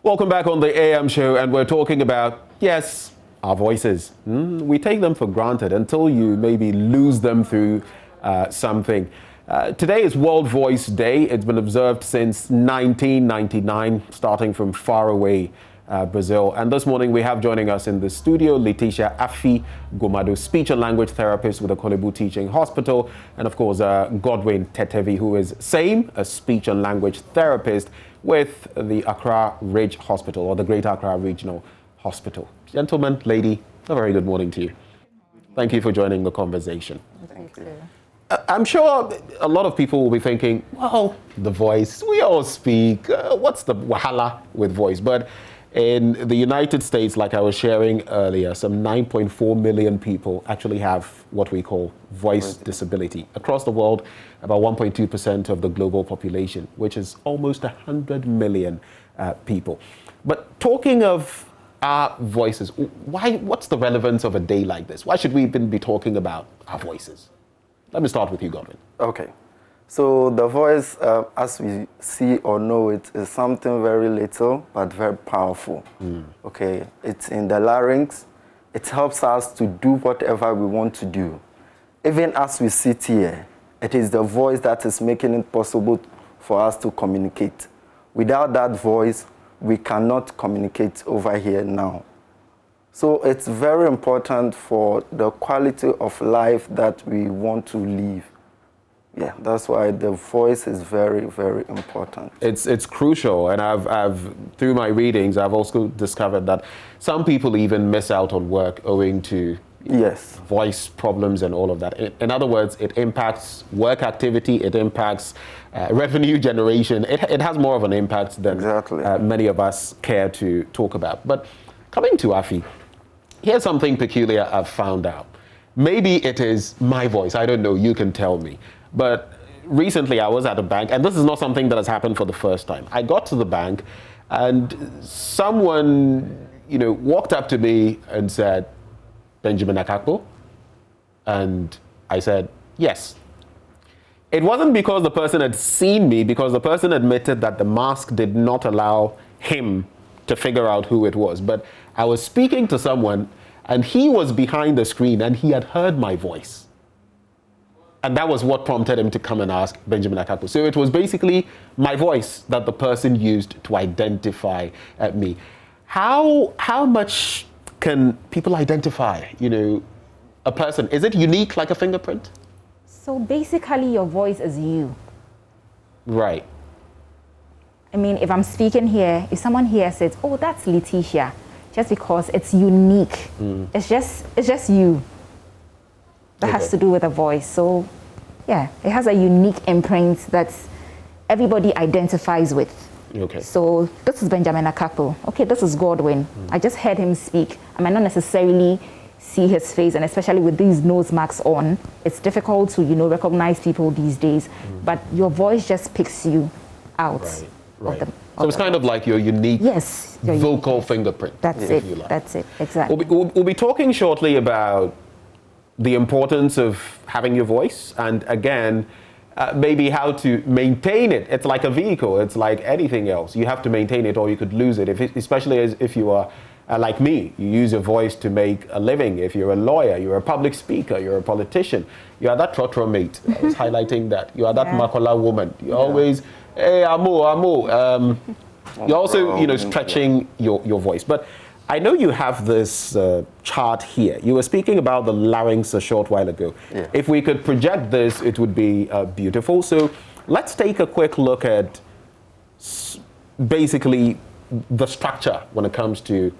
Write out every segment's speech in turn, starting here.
Welcome back on the AM show, and we're talking about, yes, our voices. We take them for granted until you maybe lose them through something. Today is World Voice Day. It's been observed since 1999, starting from faraway Brazil. And this morning we have joining us in the studio Letitia Afi Gomado, speech and language therapist with the Kolebu Teaching Hospital, and of course Godwin Tetevi, who is same a speech and language therapist with the Accra Ridge Hospital, or the Greater Accra Regional Hospital. Gentlemen, lady, a very good morning to you. Thank you for joining the conversation. Thank you. I'm sure a lot of people will be thinking, well, the voice, we all speak. What's the wahala with voice? But in the United States, like I was sharing earlier, some 9.4 million people actually have what we call voice disability. Across the world, about 1.2% of the global population, which is almost 100 million people. But talking of our voices, what's the relevance of a day like this? Why should we even be talking about our voices? Let me start with you, Godwin. Okay. So the voice, as we see or know it, is something very little but very powerful. Okay. It's in the larynx. It helps us to do whatever we want to do. Even as we sit here, it is the voice that is making it possible for us to communicate. Without that voice, we cannot communicate over here now. So it's very important for the quality of life that we want to live. Yeah, that's why the voice is very, very important. It's crucial, and I've through my readings, I've also discovered that some people even miss out on work owing to voice problems and all of that. In other words, it impacts work activity, it impacts revenue generation. It has more of an impact than many of us care to talk about. But coming to Afi, here's something peculiar I've found out. Maybe it is my voice, I don't know, you can tell me. But recently I was at a bank, and this is not something that has happened for the first time. I got to the bank and someone, walked up to me and said, "Benjamin Akakpo?" And I said, "Yes." It wasn't because the person had seen me, because the person admitted that the mask did not allow him to figure out who it was. But I was speaking to someone and he was behind the screen and he had heard my voice. And that was what prompted him to come and ask Benjamin Akakpo. So it was basically my voice that the person used to identify me. How much can people identify, a person? Is it unique like a fingerprint? So basically your voice is you. Right. I mean, if I'm speaking here, if someone here says, "Oh, that's Letitia," just because it's unique. It's just you. That has to do with a voice. So, yeah, it has a unique imprint that everybody identifies with. Okay. So this is Benjamin Akakpo. Okay, this is Godwin. I just heard him speak. I might not necessarily see his face, and especially with these nose masks on, it's difficult to, recognize people these days. But your voice just picks you out. Right. So it's kind of like your unique vocal fingerprint. That's it. Like. That's it. Exactly. We'll be talking shortly about the importance of having your voice, and again, maybe how to maintain it. It's like a vehicle. It's like anything else. You have to maintain it or you could lose it, especially if you are like me. You use your voice to make a living. If you're a lawyer, you're a public speaker, you're a politician, you are that trotro mate. I was highlighting that. You are that Makola woman. You always, hey, amo. You're also, stretching your voice. But I know you have this chart here. You were speaking about the larynx a short while ago. Yeah. If we could project this, it would be beautiful. So let's take a quick look at basically the structure when it comes to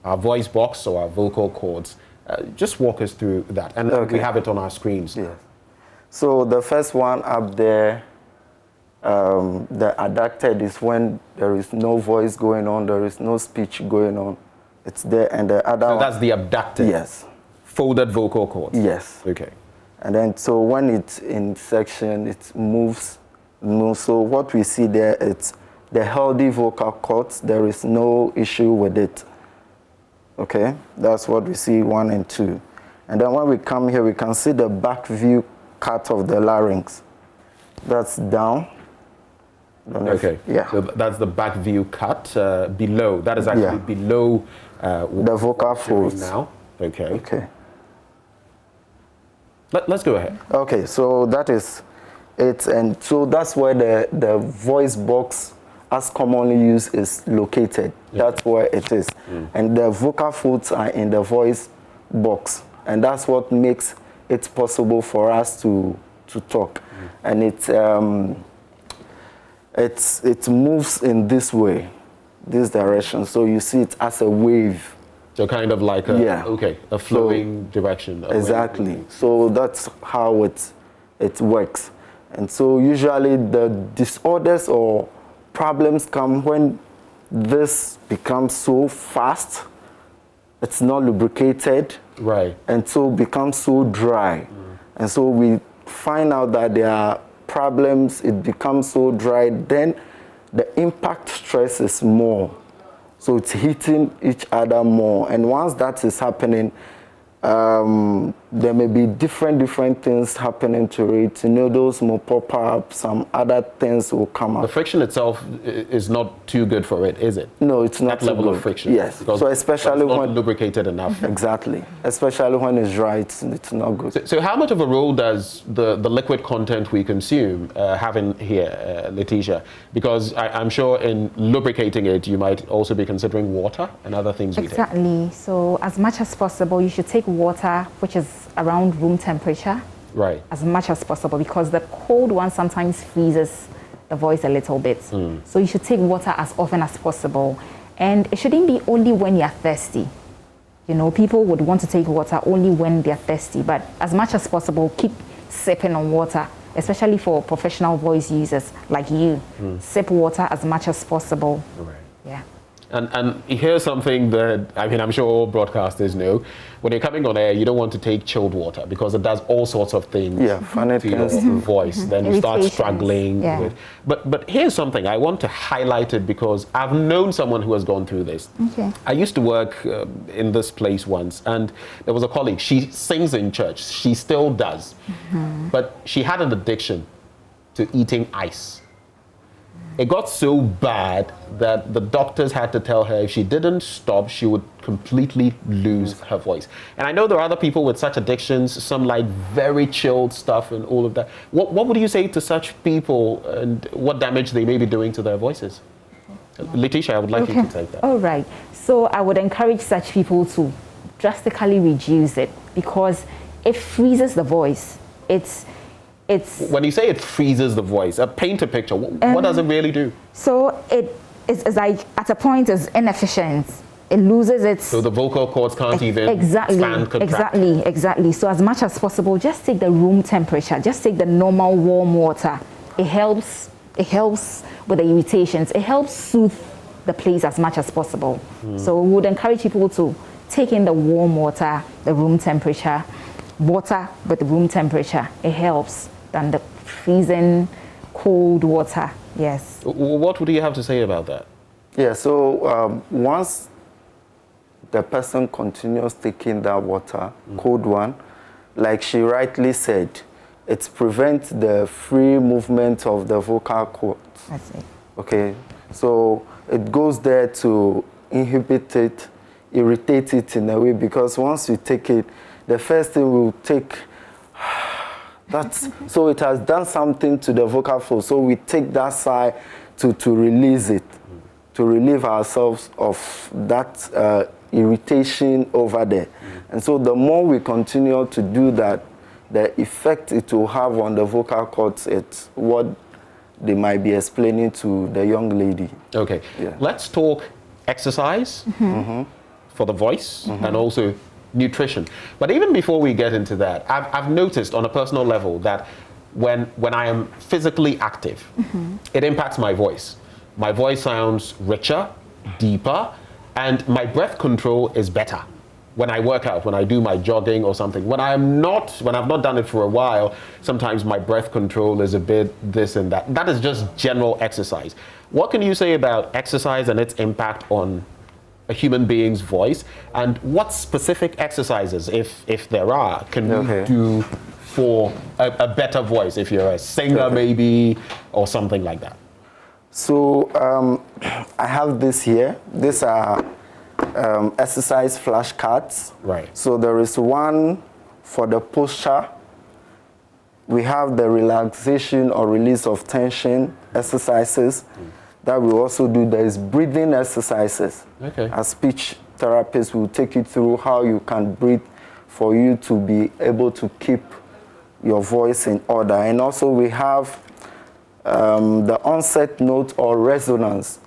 our voice box or our vocal cords. Just walk us through that. And we have it on our screens. Yes. So the first one up there, the adducted, is when there is no voice going on, there is no speech going on. It's there, and the other. So that's the abducted. Yes. Folded vocal cords. Yes. Okay. And then, so when it's in section, it moves. So what we see there, it's the healthy vocal cords. There is no issue with it. Okay, that's what we see 1 and 2. And then when we come here, we can see the back view cut of the larynx. That's down. Okay. Yeah. So that's the back view cut below. That is actually below the vocal folds. Now. Okay. Okay. Let's go ahead. Okay, so that is it, and so that's where the voice box, as commonly used, is located. That's where it is, and the vocal folds are in the voice box, and that's what makes it possible for us to talk, and it moves in this way, this direction. So you see it as a wave. So kind of like a flowing direction. Exactly. So that's how it works. And so usually the disorders or problems come when this becomes so fast, it's not lubricated, right, and so becomes so dry. And so we find out that there are problems, it becomes so dry, then the impact stress is more. So it's hitting each other more. And once that is happening, there may be different things happening to it. Those will pop up, some other things will come up. The friction itself is not too good for it, is it? No, it's not that level good. of friction. Yes. So especially it's not when lubricated enough. Exactly. Especially when it's dry, it's not good. So how much of a role does the liquid content we consume have in here, Letitia? Because I'm sure in lubricating it, you might also be considering water and other things we take. Exactly. So as much as possible, you should take water, which is around room temperature. Right. As much as possible, because the cold one sometimes freezes the voice a little bit. So you should take water as often as possible. And it shouldn't be only when you're thirsty. People would want to take water only when they're thirsty, but as much as possible, keep sipping on water, especially for professional voice users like you. Sip water as much as possible. Right. Yeah. And here's something that, I'm sure all broadcasters know. When you're coming on air, you don't want to take chilled water because it does all sorts of things to your voice. Then you start struggling with. But here's something. I want to highlight it because I've known someone who has gone through this. Okay. I used to work in this place once, and there was a colleague. She sings in church. She still does. But she had an addiction to eating ice. It got so bad that the doctors had to tell her if she didn't stop, she would completely lose her voice. And I know there are other people with such addictions, some like very chilled stuff and all of that. What would you say to such people and what damage they may be doing to their voices? Letitia, I would like you to take that. All right. So I would encourage such people to drastically reduce it because it freezes the voice. It's when you say it freezes the voice, paint a picture. What does it really do? So it's like at a point is inefficient. It loses its. So the vocal cords can't even stand, contract. Exactly. So as much as possible, just take the room temperature. Just take the normal warm water. It helps. It helps with the irritations. It helps soothe the place as much as possible. So we would encourage people to take in the warm water, the room temperature, water with the room temperature. It helps than the freezing cold water. Yes. What would you have to say about that? Yeah, so once the person continues taking that water, cold one, like she rightly said, it prevents the free movement of the vocal cords. That's it. Okay, so it goes there to inhibit it, irritate it in a way, because once you take it, the first thing we'll take, so it has done something to the vocal fold. So we take that sigh to release it, to relieve ourselves of that irritation over there. And so the more we continue to do that, the effect it will have on the vocal cords, it's what they might be explaining to the young lady. Okay, let's talk exercise for the voice and also nutrition. But even before we get into that, I've noticed on a personal level that when I am physically active, it impacts my voice. My voice sounds richer, deeper, and my breath control is better when I work out, when I do my jogging or something. When I've not done it for a while, sometimes my breath control is a bit this and that. That is just general exercise. What can you say about exercise and its impact on a human being's voice, and what specific exercises, if there are, can you do for a better voice, if you're a singer maybe, or something like that? So I have this here. These are exercise flashcards. Right. So there is one for the posture. We have the relaxation or release of tension exercises that we also do. There is breathing exercises. Okay. As speech therapists, will take you through how you can breathe for you to be able to keep your voice in order. And also we have the onset note or resonance.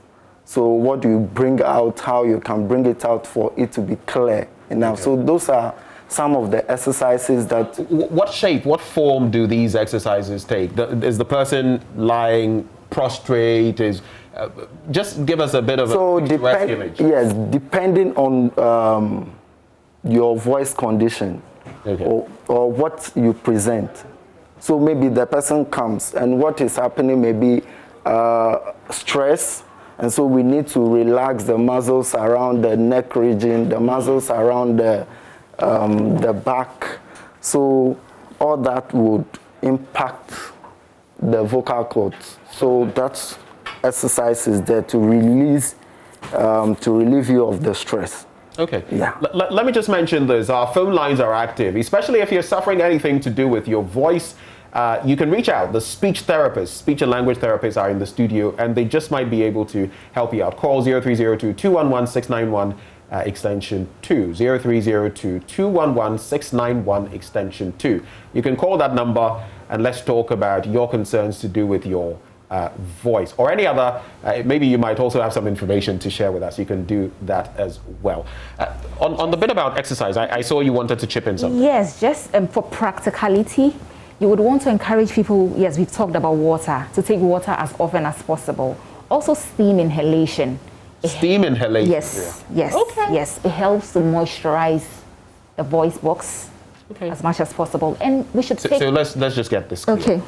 So what do you bring out, how you can bring it out for it to be clear enough. Okay. So those are some of the exercises that... What shape, what form do these exercises take? Is the person lying prostrate? Just give us a bit of a image. Yes, depending on your voice condition, okay, or what you present. So maybe the person comes and what is happening may be stress, and so we need to relax the muscles around the neck region, the muscles around the back. So all that would impact the vocal cords. So that's exercises there to release, to relieve you of the stress. Okay. Yeah. Let me just mention this. Our phone lines are active, especially if you're suffering anything to do with your voice. You can reach out. The speech therapists, speech and language therapists are in the studio, and they just might be able to help you out. Call 0302-211-691 extension 2. 0302-211-691 extension 2. You can call that number and let's talk about your concerns to do with your voice or any other. Maybe you might also have some information to share with us. You can do that as well. On the bit about exercise, I saw you wanted to chip in something. Yes, just for practicality, you would want to encourage people, yes, we've talked about water, to take water as often as possible. Also steam inhalation. Steam inhalation? Yes, yes, okay, yes. It helps to moisturize the voice box. Okay. As much as possible, and we should take... So let's just get this clear. Okay.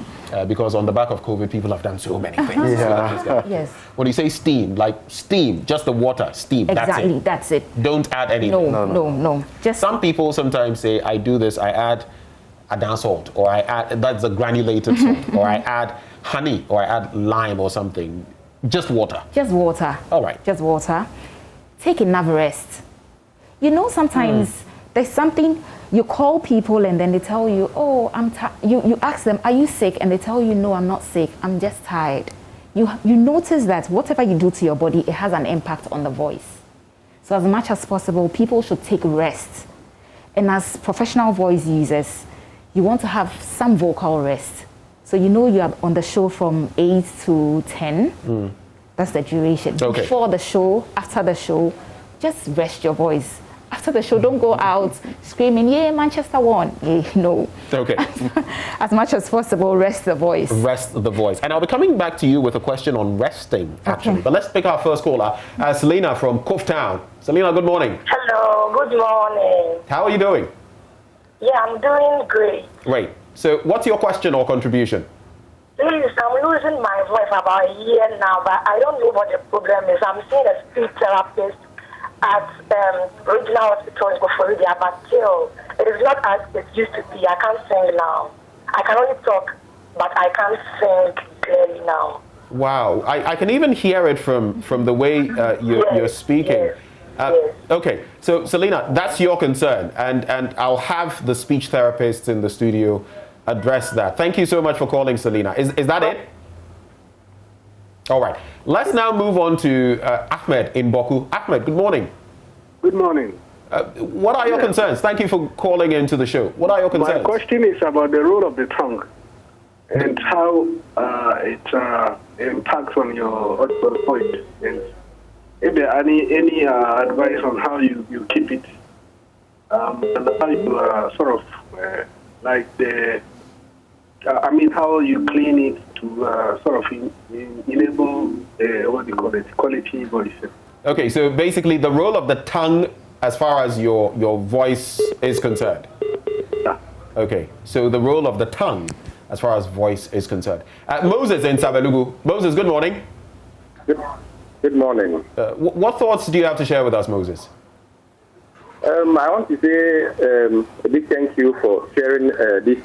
Because on the back of COVID, people have done so many things. Yeah. So yes. When you say steam, like steam, just the water, steam. Exactly, that's it. Don't add anything. No. Just some people sometimes say, I do this, I add Adan salt, or I add, that's a granulated salt, or I add honey, or I add lime or something. Just water. Just water. All right. Just water. Take enough rest. You know, sometimes there's something. You call people and then they tell you, oh, I'm tired. You ask them, are you sick? And they tell you, no, I'm not sick. I'm just tired. You notice that whatever you do to your body, it has an impact on the voice. So as much as possible, people should take rest. And as professional voice users, you want to have some vocal rest. So you know you are on the show from 8 to 10. That's the duration. Okay. Before the show, after the show, just rest your voice. After the show, don't go out screaming, yeah, Manchester won. Yeah, no. Okay. As much as possible, rest the voice. Rest the voice. And I'll be coming back to you with a question on resting, actually. Okay. But let's pick our first caller, Selena from Cove Town. Selena, good morning. Hello, good morning. How are you doing? Yeah, I'm doing great. Great. So what's your question or contribution? Please, I'm losing my voice about a year now, but I don't know what the problem is. I'm seeing a speech therapist at regional hospitals before the but still, it is not as it used to be. I can't sing now. I can only talk, but I can't sing clearly now. Wow. I can even hear it from the way you're speaking. Yes. Okay, so Selena, that's your concern, and I'll have the speech therapists in the studio address that. Thank you so much for calling, Selena. Is that it? All right. Let's now move on to Ahmed in Boku. Ahmed, good morning. Good morning. What are your concerns? Thank you for calling into the show. What are your concerns? My question is about the role of the tongue and how it impacts on your audible voice. And if there are any advice on how you keep it, and how you sort of how you clean it to sort of enable quality voice. Okay, so basically the role of the tongue as far as your voice is concerned. Yeah. Okay, so the role of the tongue as far as voice is concerned. Moses in Savelugu. Moses, good morning. Good morning. What thoughts do you have to share with us, Moses? I want to say a big thank you for sharing this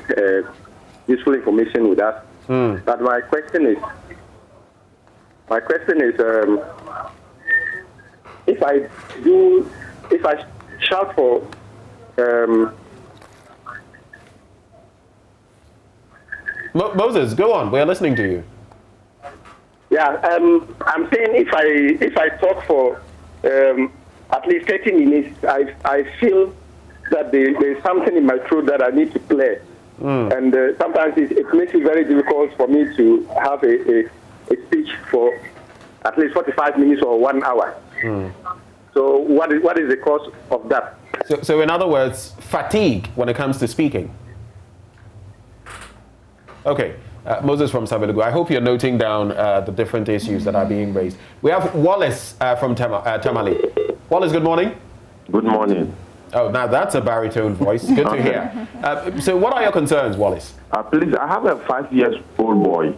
useful information with us. But my question is, My question is, if I shout for, Moses, go on. We're listening to you. Yeah, I'm saying if I talk for at least 30 minutes, I feel that there's something in my throat that I need to clear. And sometimes it makes it very difficult for me to have a speech for at least 45 minutes or 1 hour. So what is the cause of that? So in other words, fatigue when it comes to speaking. Okay. Moses from Savelugu, I hope you're noting down the different issues that are being raised. We have Wallace from Tamale. Wallace, good morning. Good morning. Oh, now that's a baritone voice. Good to hear. So what are your concerns, Wallace? Please, I have a 5-year-old boy.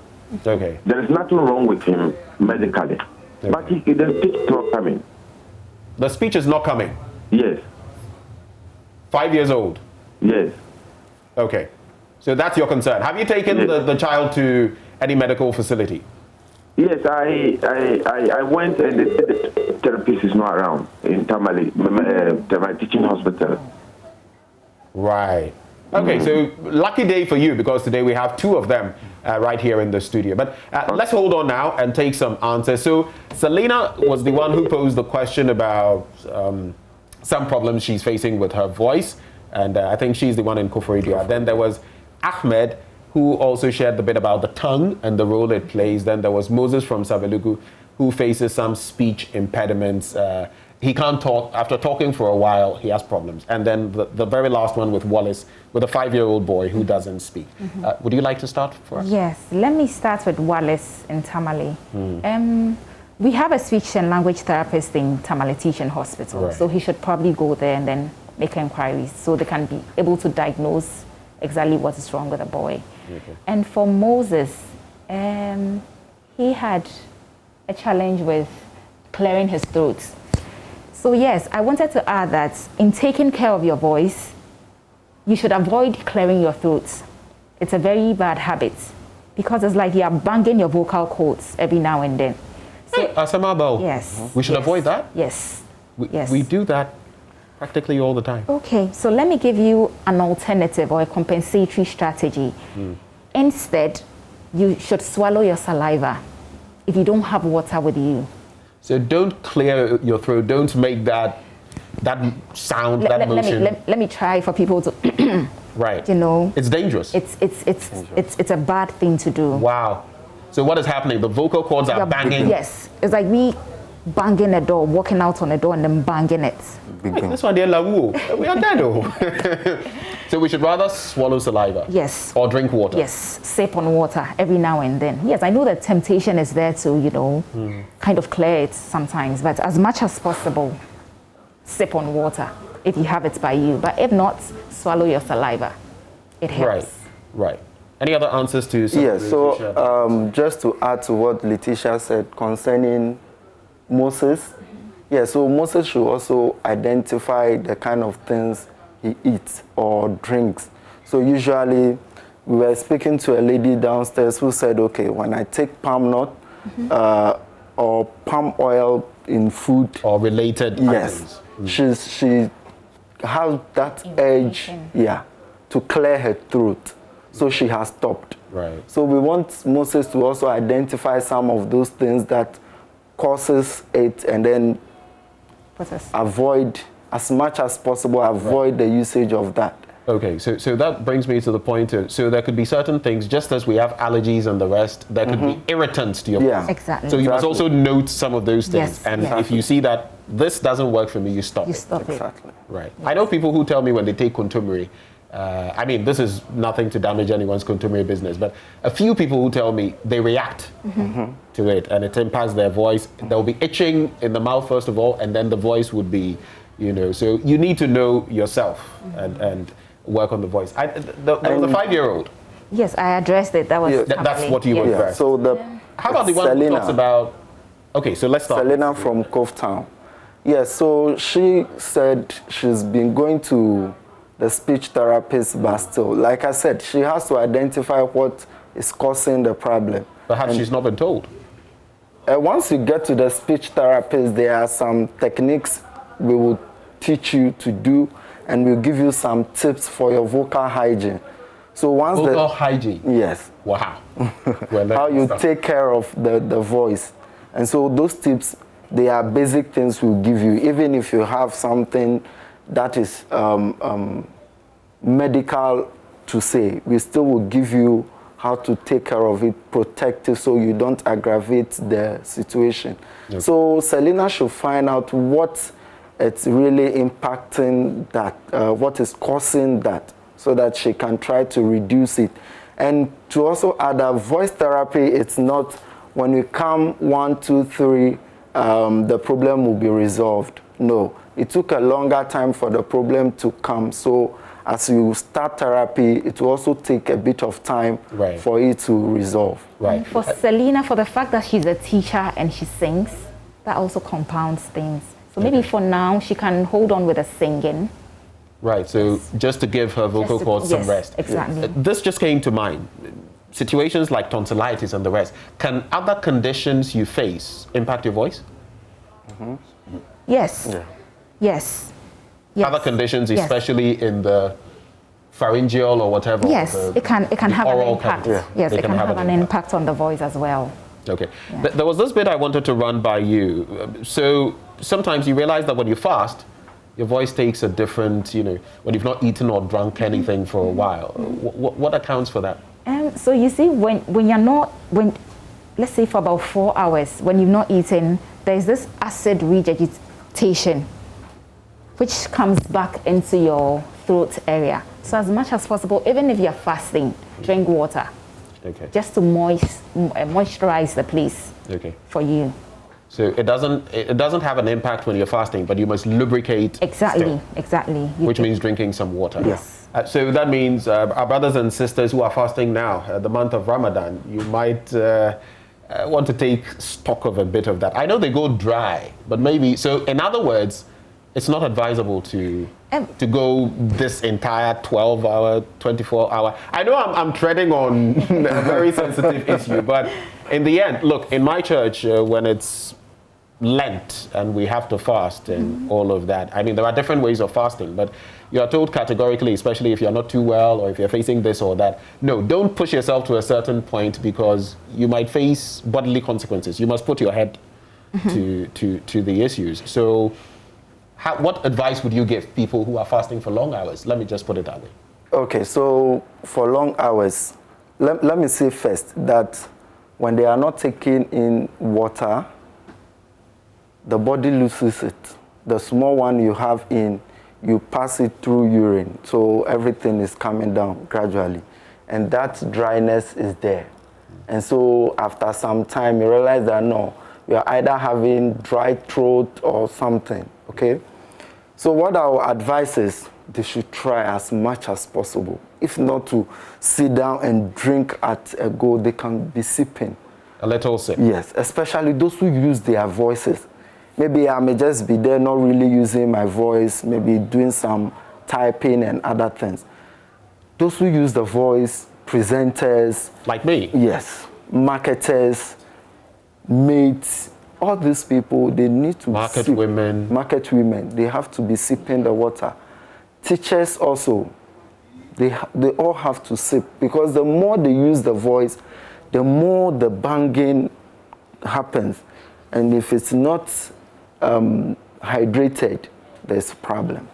Okay. There is nothing wrong with him medically. Okay. But the speech is not coming. The speech is not coming? Yes. 5 years old? Yes. Okay. So that's your concern. Have you taken the child to any medical facility? Yes, I went and the therapist is not around in Tamale teaching hospital. Right. Okay, so lucky day for you because today we have 2 of them right here in the studio. But let's hold on now and take some answers. So Selena was the one who posed the question about some problems she's facing with her voice. And I think she's the one in Koforidua. Then there was Ahmed, who also shared the bit about the tongue and the role it plays. Then there was Moses from Savelugu, who faces some speech impediments. He can't talk. After talking for a while, he has problems. And then the very last one with Wallace, with a 5-year-old boy who doesn't speak. Would you like to start for us? Yes, let me start with Wallace in Tamale. We have a speech and language therapist in Tamale Teaching Hospital, so he should probably go there and then make inquiries so they can be able to diagnose exactly what is wrong with the boy. Okay. And for Moses, he had a challenge with clearing his throat. So yes, I wanted to add that in taking care of your voice, you should avoid clearing your throat. It's a very bad habit because it's like you are banging your vocal cords every now and then. So, Asamabo. Yes. We should avoid that? Yes. We do that practically all the time. Okay, so let me give you an alternative or a compensatory strategy. Instead, you should swallow your saliva if you don't have water with you. So don't clear your throat. Don't make that sound, that motion. Let me try for people to. Right. You know. It's dangerous. It's a bad thing to do. Wow. So what is happening? The vocal cords are banging. Yes, it's like me banging a door, walking out on a door, and then banging it. This one, they're like, we are dead, though. So we should rather swallow saliva. Yes. Or drink water. Yes, sip on water every now and then. Yes, I know that temptation is there to, kind of clear it sometimes, but as much as possible, sip on water if you have it by you. But if not, swallow your saliva. It helps. Right. Any other answers to? Yes. So just to add to what Letitia said concerning Moses. Yeah, so Moses should also identify the kind of things he eats or drinks. So usually, we were speaking to a lady downstairs who said, okay, when I take palm nut or palm oil in food. Or related items. Yes, she has that urge, to clear her throat. So she has stopped. Right. So we want Moses to also identify some of those things that causes it and then avoid, as much as possible, avoid the usage of that. Okay, so that brings me to the point of, so there could be certain things, just as we have allergies and the rest, there could be irritants to your body. Exactly. So you must also note some of those things. Yes, and if you see that this doesn't work for me, you stop it. You stop it. Exactly. Right. Yes. I know people who tell me when they take contumely, I mean, this is nothing to damage anyone's contumely business, but a few people who tell me they react to it and it impacts their voice. They'll be itching in the mouth, first of all, and then the voice would be, so you need to know yourself and work on the voice. The 5-year-old. Yes, I addressed it. That was that's what you were first. So how about the one who talks about? Okay, so let's start. Selena from Cove Town. Yes, so she said she's been going to the speech therapist, but still, like I said, she has to identify what is causing the problem. Perhaps she's not been told. once you get to the speech therapist, there are some techniques we will teach you to do, and we'll give you some tips for your vocal hygiene. So once vocal hygiene? Yes. Wow. How you take care of the voice. And so those tips, they are basic things we'll give you. Even if you have something that is medical to say, we still will give you how to take care of it, protective, so you don't aggravate the situation. Okay. So Selena should find out what it's really impacting that, what is causing that, so that she can try to reduce it. And to also add that voice therapy, it's not when you come 1, 2, 3, the problem will be resolved. No, it took a longer time for the problem to come. So as you start therapy, it will also take a bit of time for it to resolve. Right. For Selena, for the fact that she's a teacher and she sings, that also compounds things. So maybe for now, she can hold on with the singing. Right, so just to give her vocal cords some rest. Exactly. This just came to mind. Situations like tonsillitis and the rest. Can other conditions you face impact your voice? Mm-hmm. Yes. Yeah. Yes. Yes. Other conditions, especially in the pharyngeal or whatever. Yes, it can have an impact. Yes, it can have an impact on the voice as well. Okay. Yeah. There was this bit I wanted to run by you. So sometimes you realize that when you fast, your voice takes a different, when you've not eaten or drunk anything for a while. What accounts for that? So you see, when you're not, let's say for about 4 hours, when you've not eaten, there's this acid regurgitation, which comes back into your throat area. So as much as possible, even if you're fasting, drink water. Okay. Just to moisturize the place for you. So it doesn't have an impact when you're fasting, but you must lubricate. Exactly. Which means drinking some water. Yes. So that means our brothers and sisters who are fasting now, the month of Ramadan, you might want to take stock of a bit of that. I know they go dry, but maybe, so in other words, it's not advisable to go this entire 12-hour, 24-hour. I know I'm treading on a very sensitive issue, but in the end, look, in my church, when it's Lent and we have to fast and all of that, I mean, there are different ways of fasting, but you are told categorically, especially if you're not too well or if you're facing this or that, no, don't push yourself to a certain point because you might face bodily consequences. You must put your head to the issues. So what advice would you give people who are fasting for long hours? Let me just put it that way. Okay, so for long hours, let me say first that when they are not taking in water, the body loses it. The small one you have in, you pass it through urine, so everything is coming down gradually. And that dryness is there. And so after some time, you realize that no, you are either having dry throat or something, okay? So what I would advise is they should try as much as possible. If not to sit down and drink at a go, they can be sipping. A little sip. Yes, especially those who use their voices. Maybe I may just be there not really using my voice, maybe doing some typing and other things. Those who use the voice, presenters. Like me? Yes. Marketers, mates, all these people, they need to Market women, they have to be sipping the water. Teachers also, they all have to sip, because the more they use the voice, the more the banging happens. And if it's not hydrated, there's a problem.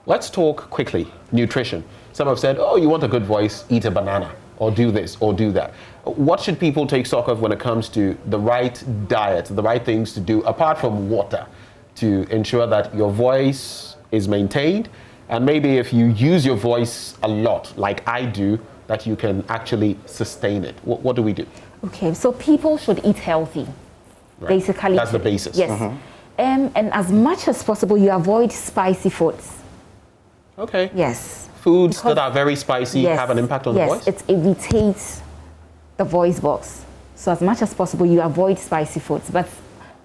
Let's talk quickly, nutrition. Some have said, oh, you want a good voice, eat a banana, or do this, or do that. What should people take stock of when it comes to the right diet, the right things to do, apart from water, to ensure that your voice is maintained? And maybe if you use your voice a lot, like I do, that you can actually sustain it. What do we do? Okay, so people should eat healthy. Right. Basically. That's the basis. Yes. And as much as possible, you avoid spicy foods. Okay. Yes. Foods that are very spicy have an impact on the voice? Yes, it irritates the voice box. So as much as possible, you avoid spicy foods, but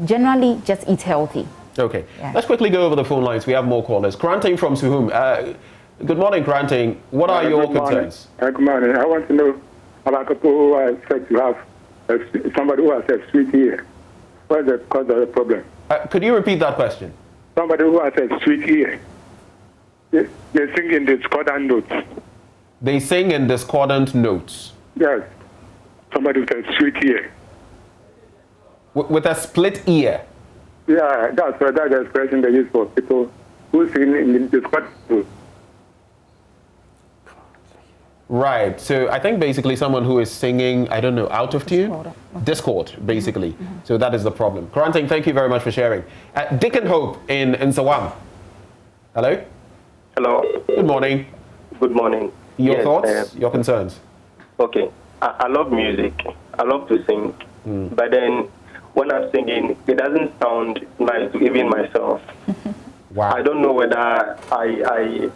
generally just eat healthy. Okay. Yeah. Let's quickly go over the phone lines. We have more callers. Kranting from Suhum. Good morning, Kranting. What are your concerns? Good morning. I want to know about people who are said to have somebody who has a sweet ear. What's the cause of the problem? Could you repeat that question? Somebody who has a sweet ear. They sing in discordant notes. They sing in discordant notes. Yes. Somebody with a sweet ear. With a split ear? Yeah, that's the expression they use for people who sing in discordant notes. Right. So I think basically someone who is singing, I don't know, out of tune? Discord, basically. So that is the problem. Karanting, thank you very much for sharing. Dick and Hope in Sawam. Hello? Hello. Good morning. Good morning. Your thoughts, your concerns? Okay. I love music. I love to sing. But then when I'm singing, it doesn't sound nice to even myself. Wow. I don't know whether I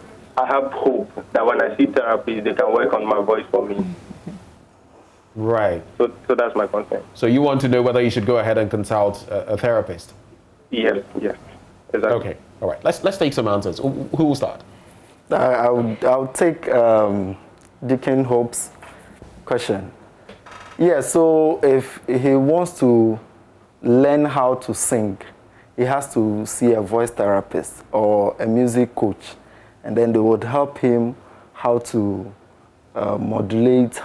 have hope that when I see therapists, they can work on my voice for me. Right. So that's my concern. So you want to know whether you should go ahead and consult a therapist? Yes. Exactly. Okay. All right. Let's take some answers. Who will start? I'll take Deacon Hope's question. Yeah, so if he wants to learn how to sing, he has to see a voice therapist or a music coach, and then they would help him how to modulate,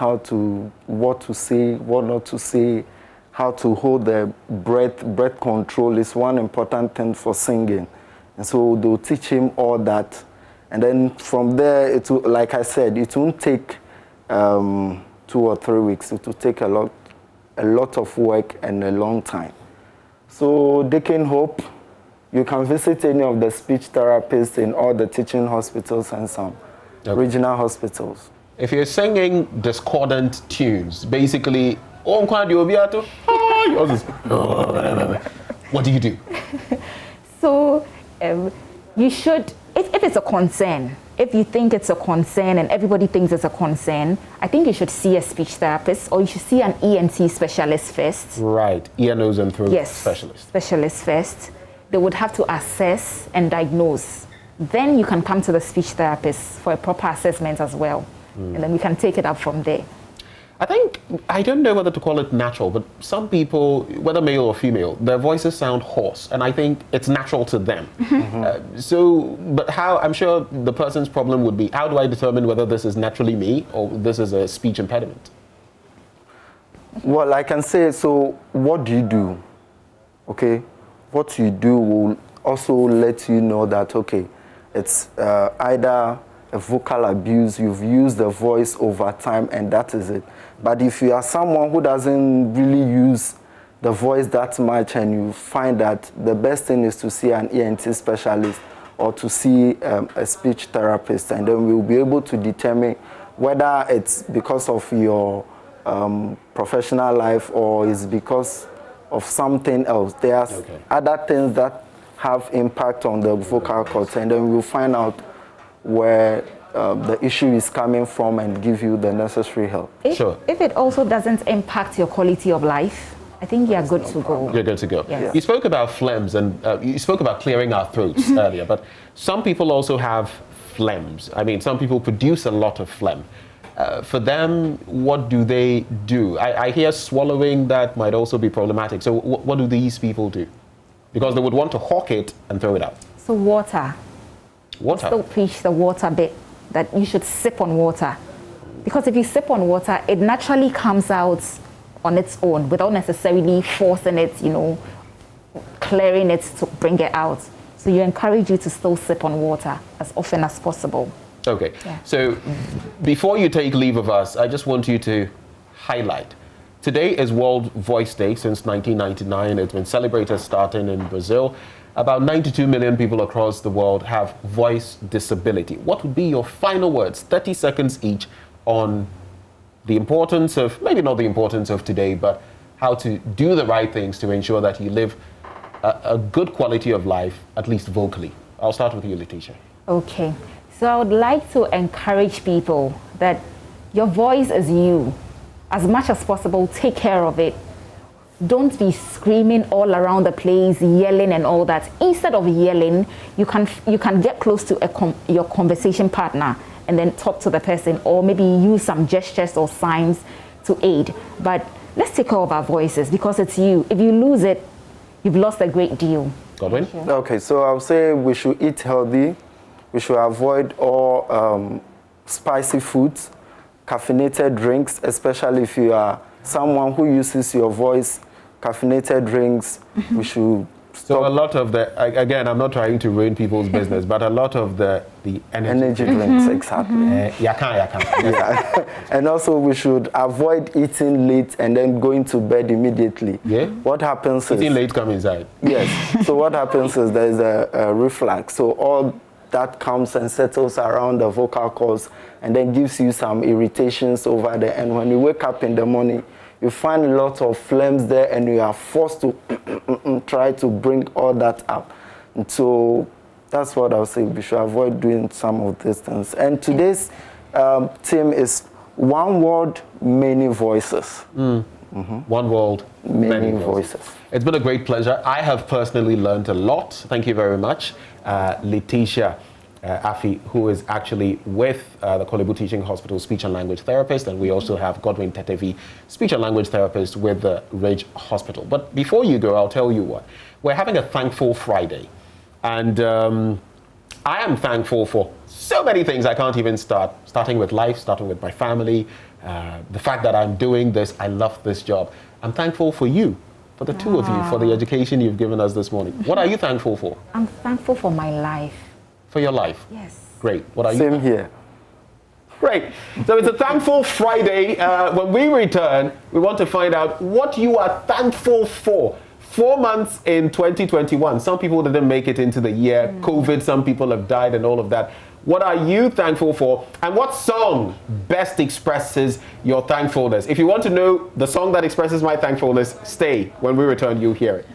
what to say, what not to say, how to hold the breath control is one important thing for singing. And so they'll teach him all that. And then from there, like I said, it won't take 2 or 3 weeks. It will take a lot of work and a long time. So Deacon Hope, you can visit any of the speech therapists in all the teaching hospitals and some regional hospitals. If you're singing discordant tunes, basically, what do you do? So you should, if it's a concern, if you think it's a concern and everybody thinks it's a concern, I think you should see a speech therapist or you should see an ENT specialist first. Right, ear, nose and throat specialist first. They would have to assess and diagnose. Then you can come to the speech therapist for a proper assessment as well. And then we can take it up from there. I don't know whether to call it natural, but some people, whether male or female, their voices sound hoarse, and I think it's natural to them. But how, I'm sure the person's problem would be, how do I determine whether this is naturally me or this is a speech impediment? Well, I can say, so what do you do? Okay, what you do will also let you know that, okay, it's either a vocal abuse, you've used the voice over time, and that is it. But if you are someone who doesn't really use the voice that much and you find that the best thing is to see an ENT specialist or to see a speech therapist, and then we'll be able to determine whether it's because of your professional life or it's because of something else. There are other things that have impact on the vocal cords, and then we'll find out where the issue is coming from and give you the necessary help. If it also doesn't impact your quality of life, I think you're good to go. You're good to go. Yes. You spoke about phlegms and you spoke about clearing our throats earlier, but some people also have phlegms. I mean, some people produce a lot of phlegm. For them, what do they do? I hear swallowing that might also be problematic. So what do these people do? Because they would want to hawk it and throw it out. So water. Water? Still preach the water bit, that you should sip on water. Because if you sip on water, it naturally comes out on its own without necessarily forcing it, clearing it to bring it out. So you encourage you to still sip on water as often as possible. Okay. Yeah. So before you take leave of us, I just want you to highlight. Today is World Voice Day since 1999. It's been celebrated starting in Brazil. About 92 million people across the world have voice disability. What would be your final words, 30 seconds each, on the importance of, maybe not the importance of today, but how to do the right things to ensure that you live a good quality of life, at least vocally? I'll start with you, Letitia. Okay. So I would like to encourage people that your voice is you. As much as possible, take care of it. Don't be screaming all around the place, yelling and all that. Instead of yelling, you can get close to your conversation partner and then talk to the person, or maybe use some gestures or signs to aid. But let's take care of our voices because it's you. If you lose it, you've lost a great deal. Godwin? Okay, so I'll say we should eat healthy. We should avoid all spicy foods, caffeinated drinks, especially if you are someone who uses your voice, caffeinated drinks. We should So a lot of the, again, I'm not trying to ruin people's business, but a lot of the energy drinks, exactly. Yeah. And also we should avoid eating late and then going to bed immediately. Yeah. What happens is... Eating late, come inside. Yes. So what happens is there's a reflux. So all that comes and settles around the vocal cords and then gives you some irritations over there. And when you wake up in the morning, you find a lot of phlegms there and you are forced to try to bring all that up. And so that's what I'll say. We should avoid doing some of these things. And today's theme is one word, many voices. One world, many voices. It's been a great pleasure. I have personally learned a lot. Thank you very much. Letitia Afi, who is actually with the Kolebu Teaching Hospital speech and language therapist, and we also have Godwin Tetevi, speech and language therapist with the Ridge Hospital. But before you go, I'll tell you what. We're having a Thankful Friday, and I am thankful for so many things I can't even start, starting with life, starting with my family, the fact that I'm doing this, I love this job. I'm thankful for you, for the two of you, for the education you've given us this morning. What are you thankful for? I'm thankful for my life. For your life? Yes. Great. What are you? Same here. Great. So it's a Thankful Friday. When we return, we want to find out what you are thankful for. 4 months in 2021. Some people didn't make it into the year. COVID, some people have died and all of that. What are you thankful for? And what song best expresses your thankfulness? If you want to know the song that expresses my thankfulness, stay. When we return, you'll hear it.